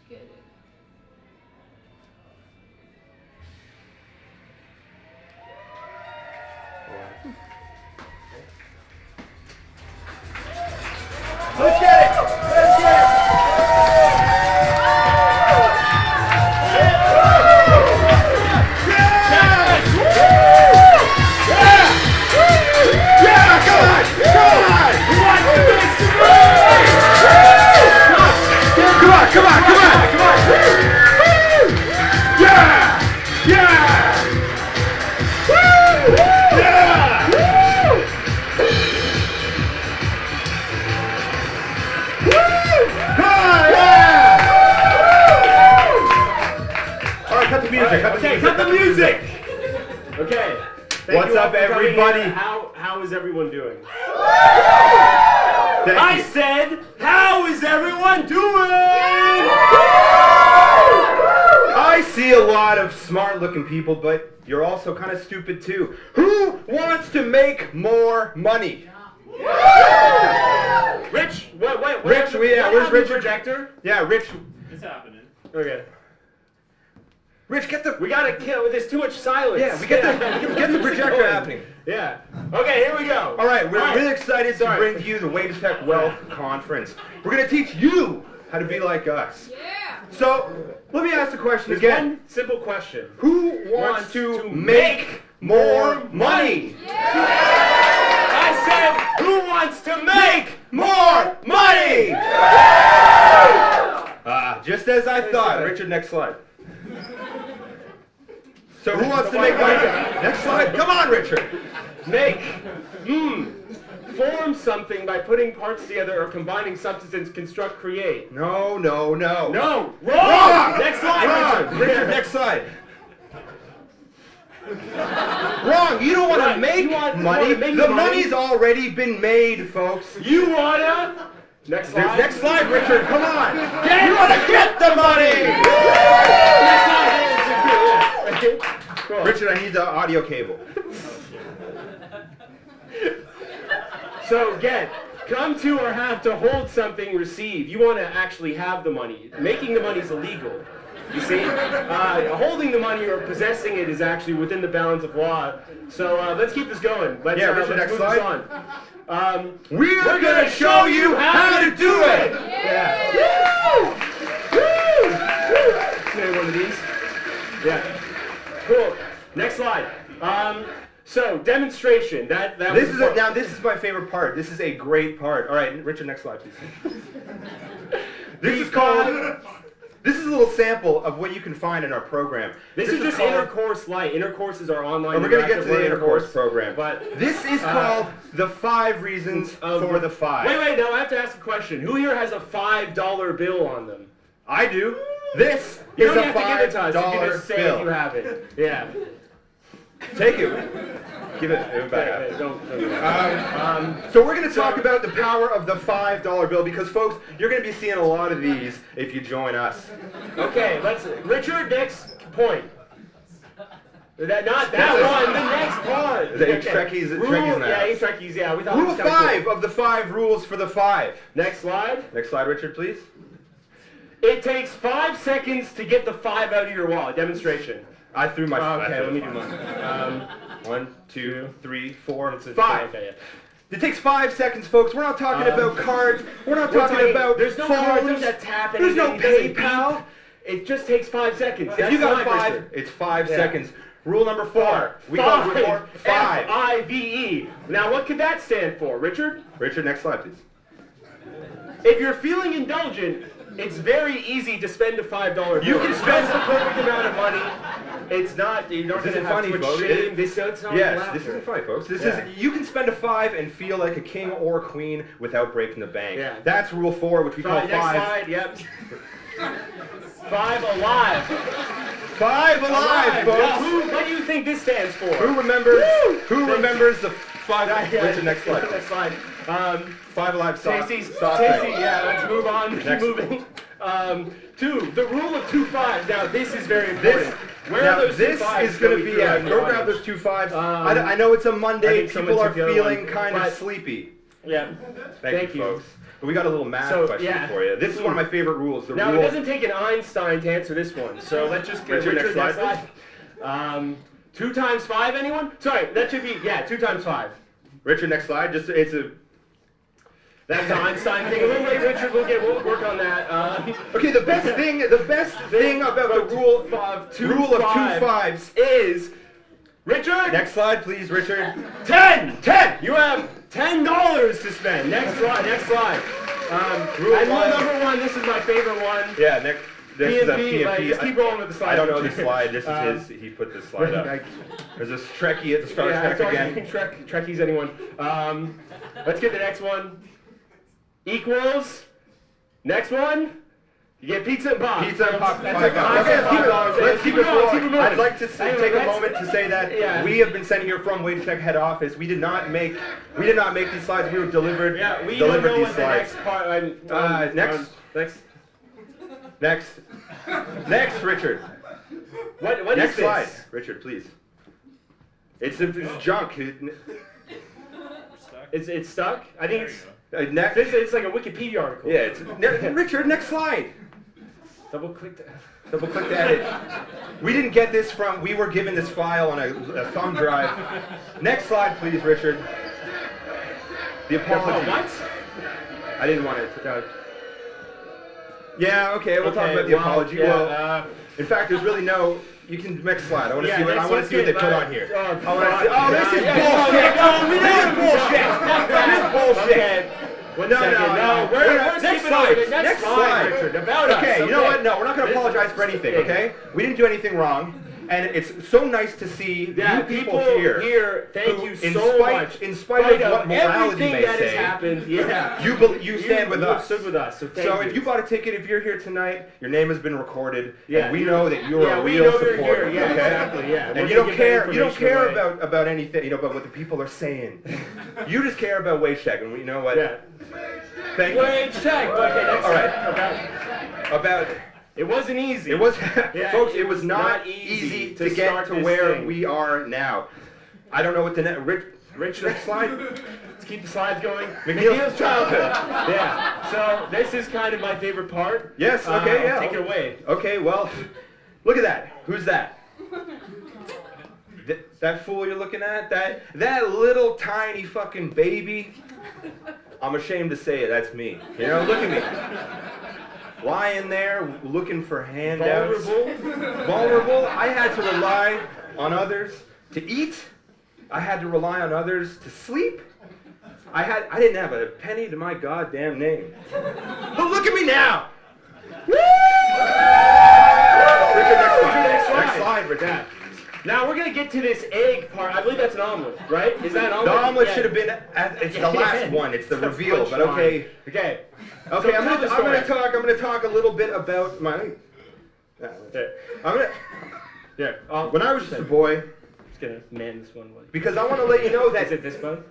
Get it. Let's get it! Let's get it! Come on! Yeah! Yeah! Woo! Yeah! All right, cut the music. Cut the music. Okay. What's up, everybody? How is everyone doing? I said, how is everyone doing? I see a lot of smart-looking people, but you're also kind of stupid too. Who wants to make more money? Rich? What? Rich, where's Rich? Projector? Yeah, Rich. It's happening. Okay. Rich, get the. We gotta kill. There's too much silence. Yeah, we get the projector happening. Yeah. Okay, here we go. All right, we're really excited to bring to you the WageTech Wealth Conference. We're gonna teach you how to be like us. Yeah. So let me ask the question There's again. one simple question. Who wants to make more money? I said, who wants to make More money! Just as I thought. Richard, next slide. So who wants to make money? Next slide. Come on, Richard. make? Form something by putting parts together or combining substances, construct, create. No. No, wrong! Wrong! Next slide, Wrong! Richard, next slide. Wrong! You don't want to make money. The money's already been made, folks. You wanna? Next slide. Next slide, Richard. Come on. You want to get the money. Next slide. Cool. Richard, I need the audio cable. So again, come to or have to hold something, receive. You want to actually have the money. Making the money is illegal. You see? Holding the money or possessing it is actually within the bounds of law. So let's keep this going. Let's, Richard, let's next move slide. this on. We're going to show you how to do it. Yeah. Woo! Woo! Maybe one of these. Yeah. Cool. Next slide. So demonstration. This is my favorite part. This is a great part. All right, Richard, next slide, please. This is a little sample of what you can find in our program. This is just Intercourse Lite. Intercourse is our online. And we're going to get to the Intercourse program. But this is called the 5 Reasons for the 5. Wait. Now I have to ask a question. Who here has a $5 bill on them? I do. This You is don't a have to give it to us. You can $5 just say bill. if you have it. Yeah. Take it. Give it back. Okay, don't. So we're going to talk about the power of the $5 bill because, folks, you're going to be seeing a lot of these if you join us. Okay, Richard, next point. Not that one, the next part. The eight Trekkies math. Yeah, 8 Trekkies, yeah. We thought Rule it was 5 cool. of the 5 rules for the 5. Next slide. Next slide, Richard, please. It takes 5 seconds to get the 5 out of your wallet. Demonstration. I threw my. Okay, let me do mine. 1, 2, 3, 4, It's a 5. Okay, yeah. It takes 5 seconds, folks. We're not talking about cards. We're not talking about There's no phones. cards. There's no tap. There's no anything, PayPal. It just takes 5 seconds. If you got 5, Richard. it's 5 Yeah. seconds. Rule number 4. We call it rule 4. 5. F-I-V-E. Now, what could that stand for, Richard? Richard, next slide, please. If you're feeling indulgent, it's very easy to spend a $5 bill. You can spend the perfect amount of money. It's not. You're not This going to isn't have funny, too much folks. shame. It's not Yes, laughter. this isn't funny, folks. This Yeah. is you can spend a 5 and feel like a king or queen without breaking the bank. Yeah. That's rule 4, which we call 5. Next slide. Yep. 5 alive. 5 alive, folks. Now, what do you think this stands for? Who remembers? Who remembers the 5? Richard, next slide. Next slide. 5 alive soft. Tasty, soft yeah, let's move on. Keep Next. moving. 2, the rule of 2 5s. Now, this is very important. Where are those this 2 5s is going that to we be, threw out in go the grab audience? those 2 5s. I know it's a I Monday, think someone people are took the other feeling one, kind of but- sleepy. Yeah. Thank you, folks. But we got a little math question for you. This is one of my favorite rules. It doesn't take an Einstein to answer this one, so let's just get Richard, next slide. 2 times 5, anyone? Sorry, that should be, 2 times 5. Richard, next slide. That's an Einstein thing. A little late, Richard. We'll work on that. Okay, the best thing about the rule of 2 5s is, Richard. Next slide, please, Richard. 10. You have $10 to spend. Next slide. Rule number 1. This is my favorite one. Yeah. This is a PMP. Just keep rolling with the slide. I don't know the slide. This is his. He put this slide up. There's this Trekkie at the Star Trek again. Trekkies, anyone? Let's get the next one. Equals. Next one. You get pizza and pop. Pizza and pop. $5. Let's keep it moving. I'd like to take a moment to say that we have been sent here from WageTech head office. We did not make these slides. We were delivered. Yeah, we delivered don't know these what slides. Next, Richard. What next is slide, this? Richard, please. It's junk. It's stuck. I think it's. Next. It's like a Wikipedia article. Yeah, Richard, next slide. Double click to edit. We didn't get this we were given this file on a thumb drive. Next slide, please, Richard. The apology. What? I didn't want it. Yeah, okay, we'll talk about the apology. Yeah, in fact, there's really no. You can next slide. I want to see what they put on here. This is bullshit. This is bullshit. Okay. No. Next slide. Next slide. Richard, about us. Okay, you know what? No, we're not going to apologize for anything. Okay, we didn't do anything wrong. And it's so nice to see you people here. Thank you so much. In spite of what morality may that say, has happened, you stand with us. Stood with us. So if you bought a ticket, if you're here tonight, your name has been recorded, and we know that you're a real supporter. Yeah, exactly. Yeah, and you don't care about anything, about what the people are saying. You just care about WageTech, and you know what? Yeah. Thank you. WageTech. Okay, next. All right. About. It wasn't easy. Folks, it was not easy to get to where we are now. I don't know what the next slide. Let's keep the slides going. McNeil's childhood. Yeah. So this is kind of my favorite part. Yes. Okay. Yeah. Take it away. Okay. Well, look at that. Who's that? That fool you're looking at? That little tiny fucking baby. I'm ashamed to say it. That's me. Look at me. Lying there, looking for handouts. Vulnerable. I had to rely on others to eat. I had to rely on others to sleep. I didn't have a penny to my goddamn name. But look at me now. Woo! Next slide, Richard. Now we're gonna get to this egg part. I believe that's an omelet, right? Is that an omelet? The omelet should have been. It's the last one. It's the reveal. But okay. Okay. Okay. I'm gonna talk a little bit about my. When I was just a boy. Just gonna man this one. Because I want to let you know that. Is it this one?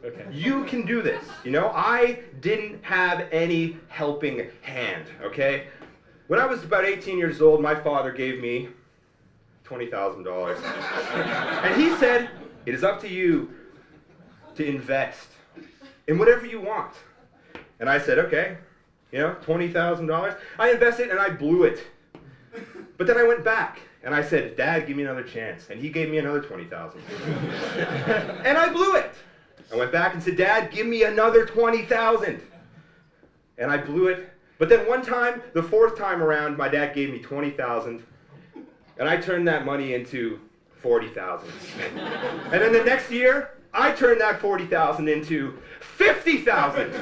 Okay. You can do this. I didn't have any helping hand. Okay. When I was about 18 years old, my father gave me $20,000. And he said, it is up to you to invest in whatever you want. And I said, okay, $20,000. I invested and I blew it. But then I went back and I said, Dad, give me another chance. And he gave me another $20,000. And I blew it. I went back and said, Dad, give me another $20,000. And I blew it. But then one time, the fourth time around, my dad gave me $20,000. And I turned that money into $40,000. And then the next year, I turned that $40,000 into $50,000.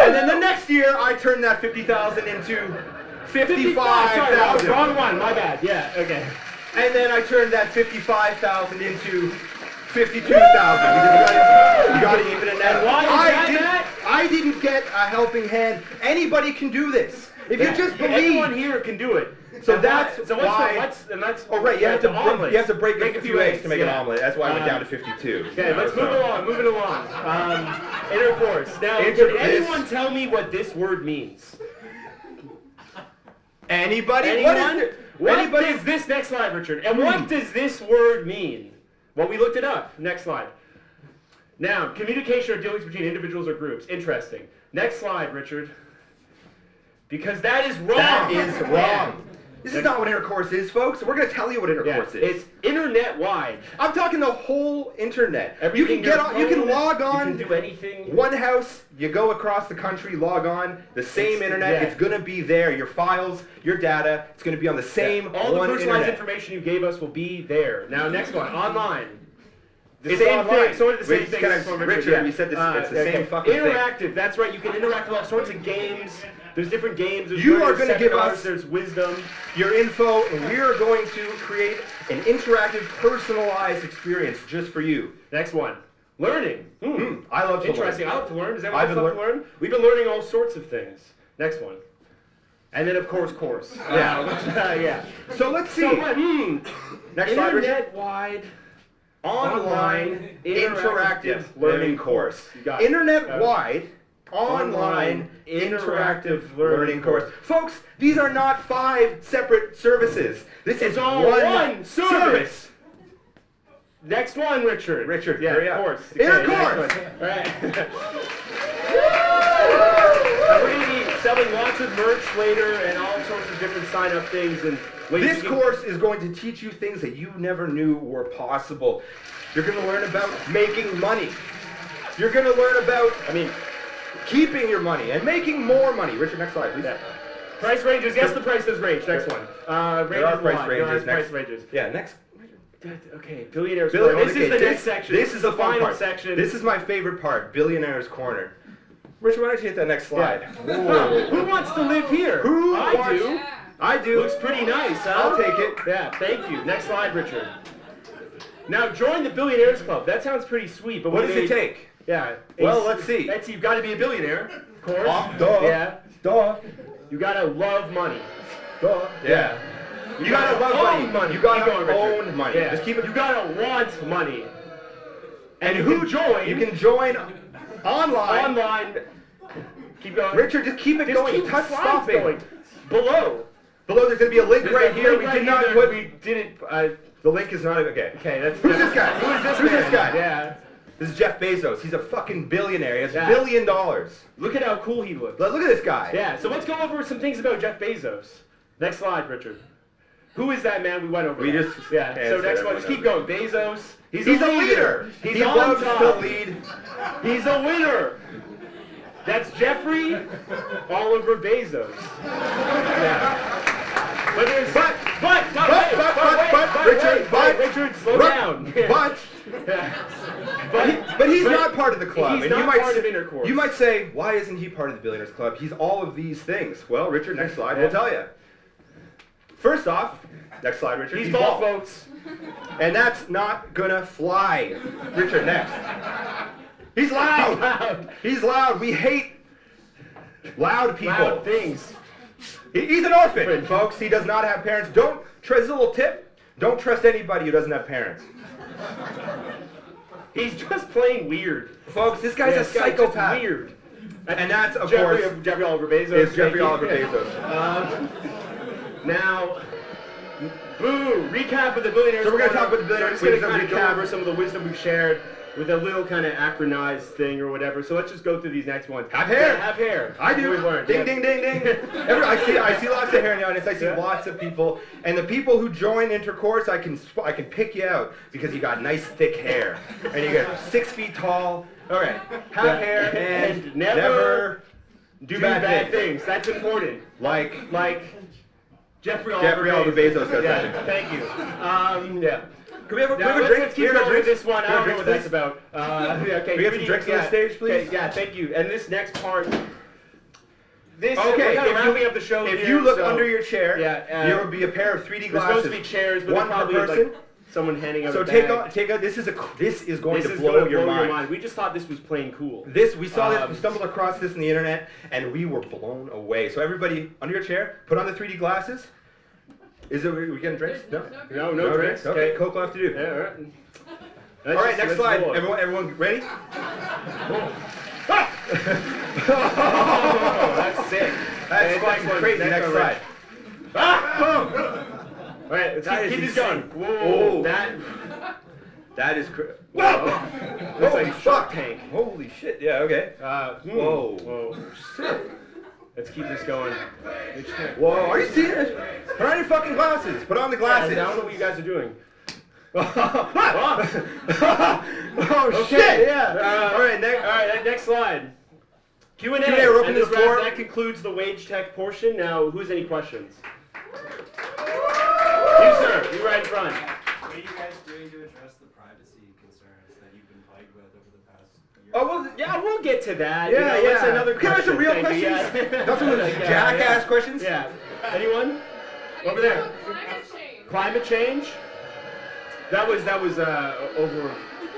And then the next year, I turned that $50,000 into $55,000. Sorry, wrong one. My bad. Yeah. Okay. And then I turned that $55,000 into $52,000. You got to even it now. And why is that? I didn't get a helping hand. Anybody can do this. If you just believe. Anyone here can do it. So that's why. Oh right, you have to break a few eggs to make an omelet. That's why I went down to 52. Okay, let's move along. Moving along. Intercourse. Now, can anyone tell me what this word means? Anybody? Anyone? What does this next slide, Richard? And what does this word mean? Well, we looked it up. Next slide. Now, communication or dealings between individuals or groups. Interesting. Next slide, Richard. Because that is wrong. That is wrong. This is not what intercourse is, folks. We're going to tell you what intercourse is. It's internet-wide. I'm talking the whole internet. Everything You can get on, you can log on. You can do anything. One house, you go across the country, log on, the same internet, it's going to be there. Your files, your data, it's going to be on the same All the one personalized internet. information you gave us will be there. Now, next one, online. The It's same online. thing, sort of the same Wait, thing. can I- as from Richard, you said this, it's the same fucking thing. Interactive, that's right. You can interact with all sorts of games. There's different games. There's You are learning gonna give seminars, us There's wisdom. your info, and we are going to create an interactive, personalized experience just for you. Next one, learning. I love to Interesting. learn. I love to learn. Does I've everyone been love to learn? We've been learning all sorts of things. Next one. And then, of course, course. Yeah. So let's see. So what? Next slide, Richard. Internet-wide Online interactive Yeah, learning course. You got it. Internet-wide online interactive learning course. Folks, these are not 5 separate services. This is all one service. Next one, Richard. Richard, yeah, hurry of up. course. Intercourse. All right. We're going to be selling lots of merch later and all sorts of different sign-up things and ways. This course is going to teach you things that you never knew were possible. You're going to learn about making money. You're going to learn about, keeping your money and making more money. Richard, next slide, please. Yeah. Price ranges. Yes, the price does range. Next one. There are price ranges. Price ranges. Yeah, next. Okay, billionaires. This This is the next section. This is the fun final part. section. This is my favorite part, Billionaire's Corner. Richard, why don't you hit that next slide? Yeah. Who wants to live here? Who I wants- do. I do. Looks pretty nice, huh? I'll take it. Yeah, thank you. Next slide, Richard. Now, join the Billionaires Club. That sounds pretty sweet, but What does it take? Yeah. Well, let's see. You've got to be a billionaire, of course. Duh. Yeah. Duh. You got to love money. Duh. Yeah. You gotta love money. You gotta own money. Yeah. Just keep it. You gotta want money. And who join? You can join online. Online. Keep going. Richard, just keep it going. Keep Touch the slides stopping. going. Below. Below, there's gonna be a link There's right a here. link We right did not here. put. We didn't. The link is not okay. Okay, that's. Who's this guy? Who is this? Who's man? this guy? Yeah. This is Jeff Bezos. He's a fucking billionaire. He has Yeah. $1 billion. Look at how cool he looks. Look at this guy. Yeah. So let's go over some things about Jeff Bezos. Next slide, Richard. Who is that man? We went over. We that. just Yeah. So answered next one. Just keep going. everyone Bezos. He's a leader. He's He on loves top. to lead. He's a winner. That's Jeffrey Oliver Bezos. Yeah. But there's But, Richard, slow down. But he's not part of the club. He's and not you might part of Intercourse. You might say, why isn't he part of the Billionaires Club? He's all of these things. Well, Richard, next slide, we'll tell you. First off, next slide, Richard. He's bald, folks. And that's not gonna fly. Richard, next. He's loud. He's loud. We hate loud people. Loud things. He's an orphan, folks. He does not have parents. Don't trust a little tip. Don't trust anybody who doesn't have parents. He's just plain weird. Folks, this guy's a This guy's just psychopath. weird. And that's, of Jeffrey course, Oliver Bezos. is Jeffrey Thank you. Oliver Yeah. Bezos. Now, boo! Recap of the Billionaires. So we're gonna Corner. talk about the Billionaires. So we're just We're going to gonna kind of recap. go over some of the wisdom we've shared with a little kind of acronized thing or whatever. So let's just go through these next ones. Have hair. Yeah, have hair. I do. We've learned. Ding, Yeah. ding, ding, ding. I see lots of hair in the audience. I see lots of people, and the people who join Intercourse, I can pick you out because you got nice thick hair, and you get 6 feet tall. All right, have hair and never do bad things. That's important. Like Jeffrey Oliver Bezos does Yeah, that. thank you. Yeah. Can we have a Now, drink? let's keep Can we have a going with drink? this one. I Can we don't know have what drinks, that's about. Okay, we have some drinks on the stage, please? Okay, yeah, thank you. And this next part, Okay, we're kind of if wrapping you- up the show If here, you look so under your chair, Yeah, there will be a pair of 3D there's glasses. supposed to be chairs, but one they're per probably person. like someone handing out So a take bag. this is going This to is blow gonna your mind. We just thought this was plain cool. We saw this, we stumbled across this on the internet, and we were blown away. So everybody, under your chair, put on the 3D glasses. We getting drinks? No? No drinks. Okay, Coke will have to do. Yeah, all right. All right, next slide. roll it. Everyone ready? Oh, that's sick. That's Next fucking one, crazy. Next one, slide. Ah! All right, let's That keep is this going. insane. Whoa, Oh. That is Whoa! Looks Holy like Shark fuck! Tank. Holy shit! Yeah. Okay. Whoa. Whoa. Shit. Let's keep this going. Whoa. Are you serious? Put on your fucking glasses. Put on the glasses. I don't know what you guys are doing. Oh Okay, shit! yeah. All right. Next slide. Q&A. We're opening the floor. That concludes the WageTech portion. Now, who's any questions? You, sir. You right in front. What are you guys doing to address the privacy concerns that you've been plagued with over the past year? Oh well. Yeah, we'll get to that. Yeah, you know, That's another Can I have question. some real Thank you. questions? Yeah. Not some of those jackass questions. Yeah. Anyone? Over there. Climate change. That was over.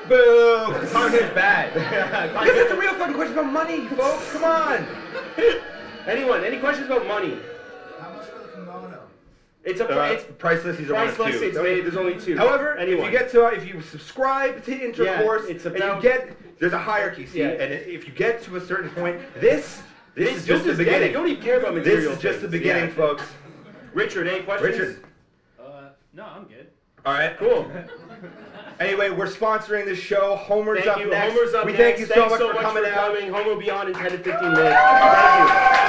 Boo! Content is bad. This is a real fucking question about money, folks. Come on. Anyone? Any questions about money? How much for the kimono? It's It's priceless. These are one of priceless. two. It's made. There's only two. However, anyone? if you subscribe to Intercourse, it's and about- you get, there's a hierarchy, see, Yeah. and if you get to a certain point, this is You'll just the get it. beginning. You don't even care about This material. is just the things. beginning, Yeah. folks. Richard, any questions? Richard. No, I'm good. All right. Cool. Anyway, we're sponsoring this show. Homer's Thank up you. next. Homer's up we next. thank you so Thanks much for coming out. Homer will be on in 10 to 15 minutes. Thank you.